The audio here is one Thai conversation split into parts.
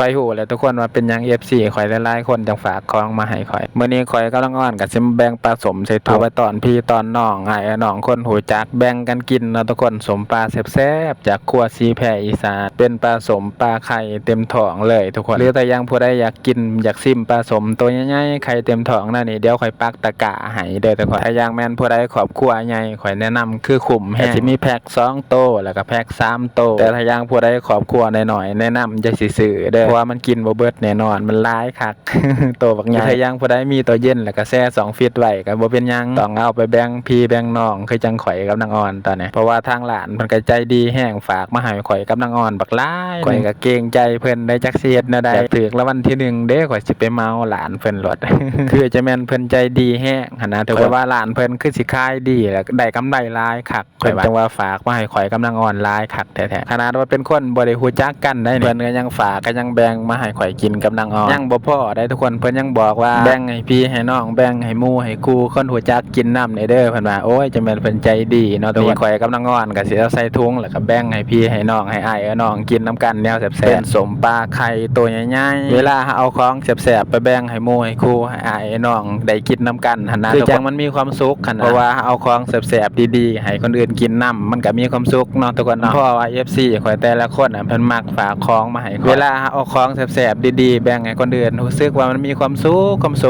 ข่อยฮู้แหละทุกคนว่าเป็นหยัง FC ข่อยหลายๆคนจังฝากของมาให้ข่อยมื้อนี้ข่อยกำลังอ้อนก็สิมาแบ่งปลาสมใส่ถ้วยเอาไว้ตอนพี่ตอนน้องอ้ายน้องคนหูจักแบ่งกันกินเนาะทุกคนสมปลาแซ่บๆจากครัวสีแพรอีสานเป็นปลาสมปลาไข่เต็มท้องเลยทุกคนหรือแต่ยังผู้ใดอยากกินอยากซิมปลาสมตัวใหญ่ๆไข่เต็มท้องนั่นนี่เดี๋ยวข่อยปักตะกร้าให้เด้อทุกคนถ้ายังแม่นผู้ใดครอบครัวใหญ่ข่อยแนะนำคือขุมแฮงสิมีแพ็ค2โตแล้วก็แพ็ค3โตแต่ถ้ายังผู้ใดครอบครัวน้อยๆแนะนำจะสิซื้อเด้อเพราะว่ามันกินบ่เบิดแน่นอนมันหลายคัก โตบักใหญ่ถ้ายังผู้ใดมีตัวเย็นแล้วก็แช่2ฟิตไว้ก็บ่เป็นหยังต้องเอาไปแบ่งพี่แบ่งน้องคือจังข่อยกับนางอ่อนตอนนี้เพราะว่าทางหลานเพิ่นก็ใจดีแฮงฝากมาให้ข่อยกับนางอ่อนบักหลายข่อยก็เกรงใจเพิ่นได้จักสิเฮ็ดแนวใดอยากถูกรางวัลที่1เด้ข่อยสิไปเมาหลานเพิ่นโลด คือจะแม่นเพิ่นใจดีแฮงหั่นนะแต่ว่าหลานเพิ่นคือสิขายดีแล้วได้กำไรหลายคักข่อยว่าจังว่าฝากมาให้ข่อยกับนางอ่อนหลายคักแท้ๆขนาดว่าเป็นคนบ่ได้รู้จักกันได้เพิ่นก็ยังฝากก็ยังแบ่งมาให้ข่อยกินกับนางอ่อนยังบ่พอได้ทุกคนเพิ่นยังบอกว่าแบ่งให้พี่ให้น้องแบ่งให้หมู่ให้คู่คนรู้จักกินนำเด้อเพิ่นว่าโอ้ยจะแม่นเพิ่นใจดีเนาะตัวข่อยกับนางอ่อนก็สิเอาใส่ถุงแล้วก็แบ่งให้พี่ให้น้องให้อ้ายน้องกินนํกันแนวแซ่บๆเป็นสมปลาไข่ตัวใหญ่ๆเวลาเอาของแซ่บๆไปแบ่งให้หมู่ให้คู่ให้อ้ายน้องได้กินนํกันหั่นนะคือจังมันมีความสุขหั่นนะเพราะว่าเอาของแซ่บๆดีๆให้คนอื่นกินนํมันก็มีความสุขเนาะทุกคนเนาะเพราะว่า FC ข่อยแต่ละคนเพิ่นมักฝากของมาให้เวลาเอาของแซ่บๆดีๆแบ่งให้คนอื่นรู้สึกว่ามันมีความสุ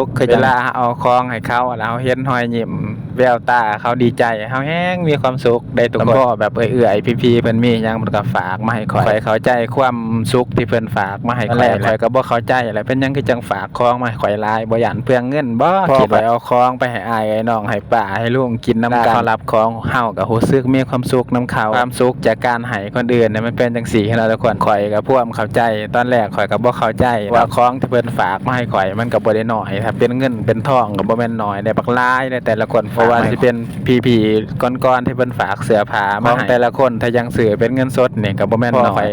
ขคือเวลาเอาของให้เขาแล้วเห็นรอยยิ้มแววตาเขาดีใจเฮาแฮงมีความสุขได้ทุกคนพ่อแบบเอื้อยๆพี่ๆเพิ่นมีหยังเพิ่นก็ฝากมาให้ข่อยเข้าใจความสุขที่เพิ่นฝากมาให้ข่อยข่อยก็บ่เข้าใจอะไรเป็นหยังคือจังฝากของมาให้ข่อยหลายบ่หยันเปลืองเงินบ่คิดว่าเอาของไปให้อ้ายให้น้องให้ป้าให้ลุงกินนํกันเขารับของเฮาก็รู้สึกมีความสุขนํเขาความสุขจากการให้คนอื่นเนี่ยมันเป็นจังซี่ให้เราทุกคนข่อยก็พวกเข้าใจตอนแรกข่อยก็บ่เข้าใจว่าของที่เพิ่นฝากมาให้ข่อยมันก็บ่ได้น้อยถ้าเป็นเงินเป็นทองก็บ่แม่นน้อยได้บักหลายได้แต่ละคนเพราะว่าสิเป็นพี่ก้อนๆที่เพิ่นฝากเสื้อผ้ามาให้แต่ละคนถ้ายังซื้อเป็นเงินสดนี่ก็บ่แม่นน้อย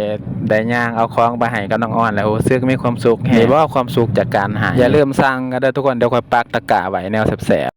ได้ย่างเอาของไปให้กับน้องอ่อนแล้วรู้สึกมีความสุขเห็นบ่ความสุขจากการให้อย่าลืมสั่งกันเด้อทุกคนเดี๋ยวข่อยปักตะกร้าไว้แนวแซ่บ